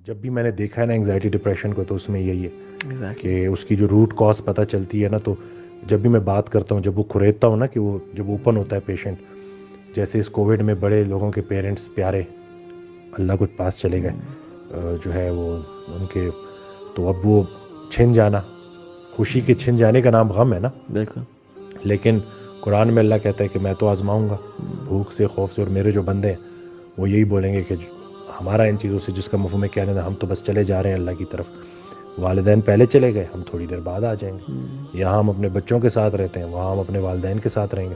جب بھی میں نے دیکھا ہے نا انگزائٹی ڈپریشن کو، تو اس میں یہی ہے کہ اس کی جو روٹ کاز پتہ چلتی ہے نا، تو جب بھی میں بات کرتا ہوں، جب وہ کھریدتا ہوں نا کہ وہ جب اوپن ہوتا ہے پیشنٹ، جیسے اس کووڈ میں بڑے لوگوں کے پیرنٹس پیارے اللہ کے پاس چلے گئے، جو ہے وہ ان کے، تو اب وہ چھن جانا، خوشی کے چھن جانے کا نام غم ہے نا، بالکل. لیکن قرآن میں اللہ کہتا ہے کہ میں تو آزماؤں گا بھوک سے، خوف سے، اور میرے جو بندے ہیں وہ یہی بولیں گے کہ ہمارا ان چیزوں سے جس کا مفہوم ہے کیا نہیں، ہم تو بس چلے جا رہے ہیں اللہ کی طرف. والدین پہلے چلے گئے، ہم تھوڑی دیر بعد آ جائیں گے. یہاں ہم اپنے بچوں کے ساتھ رہتے ہیں، وہاں ہم اپنے والدین کے ساتھ رہیں گے.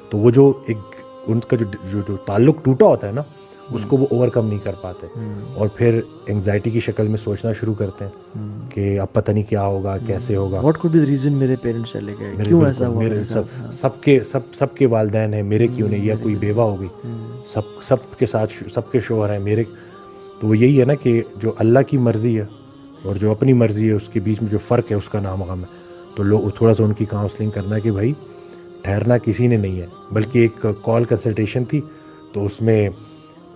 تو وہ جو ایک ان کا جو تعلق ٹوٹا ہوتا ہے نا، اس کو وہ اوور کم نہیں کر پاتے، اور پھر انگزائٹی کی شکل میں سوچنا شروع کرتے ہیں کہ اب پتہ نہیں کیا ہوگا، کیسے ہوگا. What could be the reason میرے پیرنٹس چلے گئے، کیوں ایسا ہوا میرے ساتھ. سب کے والدین ہیں، میرے کیوں نہیں، یا کوئی بیوہ ہو گئی، سب کے ساتھ سب کے شوہر ہیں میرے. تو وہ یہی ہے نا کہ جو اللہ کی مرضی ہے اور جو اپنی مرضی ہے، اس کے بیچ میں جو فرق ہے، اس کا نام غم ہے. تو لوگ تھوڑا سا ان کی کاؤنسلنگ کرنا ہے کہ بھائی ٹھہرنا کسی نے نہیں ہے، بلکہ ایک کال کنسلٹیشن تھی. تو اس میں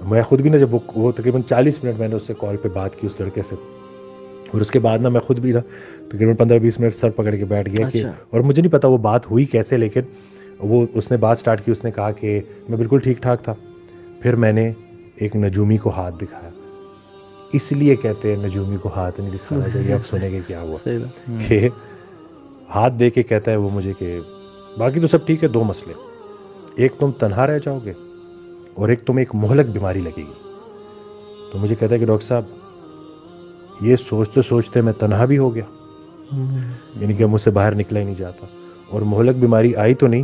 میں خود بھی نا، جب وہ تقریباً 40 منٹ میں نے اس سے کال پہ بات کی اس لڑکے سے، اور اس کے بعد نا میں خود بھی نا تقریباً 15-20 منٹ سر پکڑ کے بیٹھ گیا کہ، اور مجھے نہیں پتا وہ بات ہوئی کیسے، لیکن اس نے بات سٹارٹ کی. اس نے کہا کہ میں بالکل ٹھیک ٹھاک تھا، پھر میں نے ایک نجومی کو ہاتھ دکھایا. اس لیے کہتے ہیں نجومی کو ہاتھ نہیں دکھانا چاہیے. اب سنیں گے کیا ہوا کہ ہاتھ دے کے کہتا ہے وہ مجھے کہ باقی تو سب ٹھیک ہے، 2 مسئلے، ایک تم تنہا رہ جاؤ گے، اور ایک تمہیں ایک مہلک بیماری لگے گی. تو مجھے کہتا ہے کہ ڈاکٹر صاحب یہ سوچتے سوچتے میں تنہا بھی ہو گیا، یعنی کہ مجھ سے باہر نکلا ہی نہیں جاتا، اور مہلک بیماری آئی تو نہیں،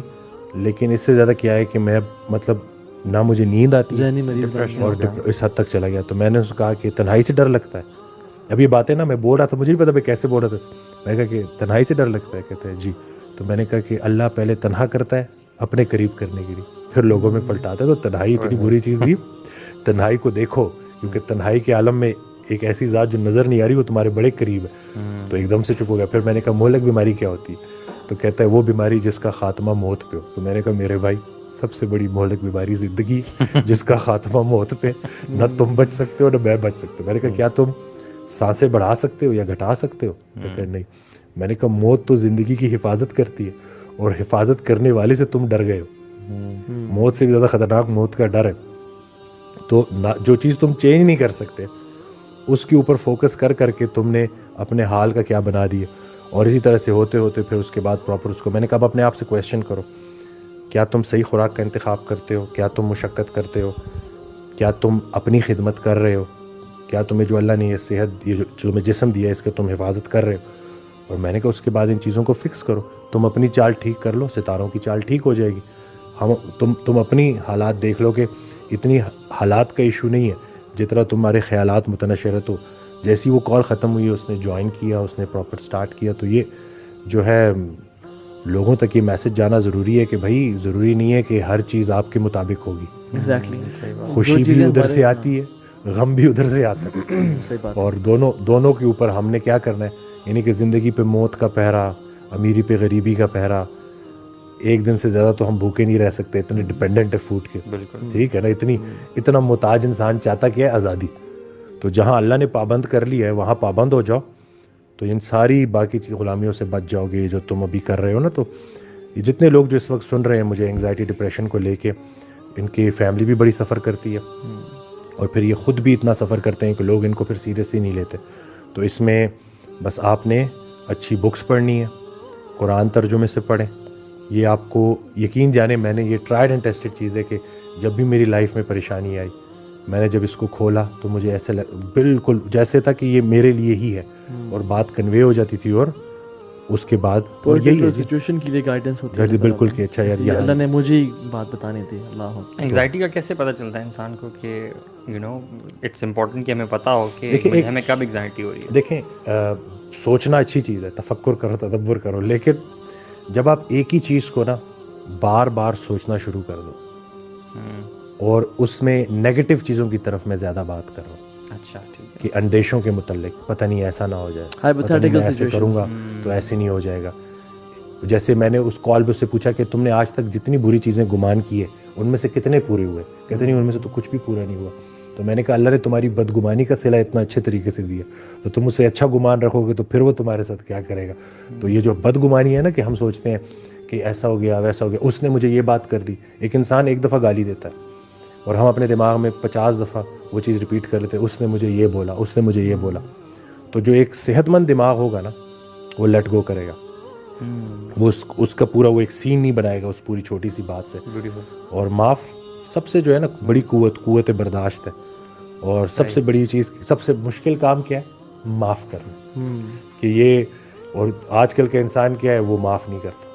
لیکن اس سے زیادہ کیا ہے کہ میں مطلب نہ مجھے نیند آتی ہے، اور اس حد تک چلا گیا. تو میں نے اس کو کہا کہ تنہائی سے ڈر لگتا ہے. اب یہ باتیں نا میں بول رہا تھا، مجھے نہیں پتا میں کیسے بول رہا تھا. میں نے کہا کہ تنہائی سے ڈر لگتا ہے، کہتے ہیں جی. تو میں نے کہا کہ اللہ پہلے تنہا کرتا ہے اپنے قریب کرنے کے لیے، پھر لوگوں میں پلٹاتا ہے. تو تنہائی اتنی بری چیز نہیں، تنہائی کو دیکھو، کیونکہ تنہائی کے عالم میں ایک ایسی ذات جو نظر نہیں آ رہی، وہ تمہارے بڑے قریب ہے. تو ایک دم سے چپ ہو گیا. پھر میں نے کہا مہلک بیماری کیا ہوتی ہے؟ تو کہتا ہے وہ بیماری جس کا خاتمہ موت پہ ہو. تو میں نے کہا میرے بھائی سب سے بڑی مہلک بیماری زندگی، جس کا خاتمہ موت پہ. نہ تم بچ سکتے ہو نہ میں بچ سکتے ہو. میں نے کہا کیا تم سانسیں بڑھا سکتے ہو یا گھٹا سکتے ہو؟ کہا نہیں. میں نے کہا موت تو زندگی کی حفاظت کرتی ہے، اور حفاظت کرنے والے سے تم ڈر گئے ہو. موت سے بھی زیادہ خطرناک موت کا ڈر ہے. تو جو چیز تم چینج نہیں کر سکتے، اس کے اوپر فوکس کر کر کے تم نے اپنے حال کا کیا بنا دیا. اور اسی طرح سے ہوتے ہوتے پھر اس کے بعد پراپر اس کو میں نے کہا اب اپنے آپ سے کویشچن کرو، کیا تم صحیح خوراک کا انتخاب کرتے ہو؟ کیا تم مشقت کرتے ہو؟ کیا تم اپنی خدمت کر رہے ہو؟ کیا تمہیں جو اللہ نے یہ صحت دی، جو تمہیں جسم دیا ہے، اس کے تم حفاظت کر رہے ہو؟ اور میں نے کہا اس کے بعد ان چیزوں کو فکس کرو. تم اپنی چال ٹھیک کر لو، ستاروں کی چال ٹھیک ہو جائے گی. تم اپنی حالات دیکھ لو کہ اتنی حالات کا ایشو نہیں ہے جتنا تمہارے خیالات متنشر ہے. تو جیسی وہ کال ختم ہوئی، اس نے جوائن کیا، اس نے پراپر سٹارٹ کیا. تو یہ جو ہے لوگوں تک یہ میسج جانا ضروری ہے کہ بھائی ضروری نہیں ہے کہ ہر چیز آپ کے مطابق ہوگی. خوشی بھی ادھر سے آتی ہے، غم بھی ادھر سے آتا ہے، اور دونوں کے اوپر ہم نے کیا کرنا ہے. یعنی کہ زندگی پہ موت کا پہرا، امیری پہ غریبی کا پہرا. ایک دن سے زیادہ تو ہم بھوکے نہیں رہ سکتے، اتنے ڈپینڈنٹ ہے فوڈ کے. ٹھیک ہے نا، اتنا محتاج انسان چاہتا کیا ہے؟ آزادی. تو جہاں اللہ نے پابند کر لی ہے وہاں پابند ہو جاؤ، تو ان ساری باقی غلامیوں سے بچ جاؤ گے جو تم ابھی کر رہے ہو نا. تو یہ جتنے لوگ جو اس وقت سن رہے ہیں مجھے انگزائٹی ڈپریشن کو لے کے، ان کی فیملی بھی بڑی سفر کرتی ہے، اور پھر یہ خود بھی اتنا سفر کرتے ہیں کہ لوگ ان کو پھر سیریسلی نہیں لیتے. تو اس میں بس آپ نے اچھی بکس پڑھنی ہے، قرآن ترجمے سے پڑھیں. یہ آپ کو یقین جانے، میں نے یہ ٹرائیڈ اینڈ ٹیسٹڈ چیز ہے کہ جب بھی میری لائف میں پریشانی آئی، میں نے جب اس کو کھولا تو مجھے ایسے بالکل جیسے تھا کہ یہ میرے لیے ہی ہے، اور بات کنوے ہو جاتی تھی. اور اس کے بعد سچویشن کے لیے گائیڈنس ہوتی ہے بالکل کہ اچھا یار اللہ نے مجھے ہی بات بتانی تھی. اللہ انگزائٹی کا کیسے پتہ چلتا ہے انسان کو کہ اٹس امپورٹنٹ کہ ہمیں پتہ ہو کہ ہمیں کب انگزائٹی ہو رہی ہے؟ دیکھیں سوچنا اچھی چیز ہے، تفکر کرو، تدبر کرو، لیکن جب آپ ایک ہی چیز کو نا بار بار سوچنا شروع کر دو، اور اس میں نیگیٹو چیزوں کی طرف میں زیادہ بات کر رہا ہوں. اچھا ٹھیک ہے. کہ اندیشوں کے متعلق، پتہ نہیں ایسا نہ ہو جائے، پتہ نہیں میں ایسے کروں گا تو ایسے نہیں ہو جائے گا. جیسے میں نے اس کال پہ اس سے پوچھا کہ تم نے آج تک جتنی بری چیزیں گمان کی ہے ان میں سے کتنے پورے ہوئے؟ کہتے نہیں ان میں سے تو کچھ بھی پورا نہیں ہوا. تو میں نے کہا اللہ نے تمہاری بدگمانی کا صلہ اتنا اچھے طریقے سے دیا, تو تم اس سے اچھا گمان رکھو گے تو پھر وہ تمہارے ساتھ کیا کرے گا. تو یہ جو بدگمانی ہے نا کہ ہم سوچتے ہیں کہ ایسا ہو گیا ویسا ہو گیا, اس نے مجھے یہ بات کر دی. ایک انسان ایک دفعہ گالی دیتا ہے اور ہم اپنے دماغ میں 50 دفعہ وہ چیز ریپیٹ کر لیتے ہیں, اس نے مجھے یہ بولا, اس نے مجھے یہ بولا. تو جو ایک صحت مند دماغ ہوگا نا وہ لیٹ گو کرے گا, وہ اس کا پورا وہ ایک سین نہیں بنائے گا اس پوری چھوٹی سی بات سے. اور معاف سب سے جو ہے نا بڑی قوت برداشت ہے. اور سب سے بڑی چیز, سب سے مشکل کام کیا ہے؟ معاف کرنا. کہ یہ, اور آج کل کا انسان کیا ہے, وہ معاف نہیں کرتا.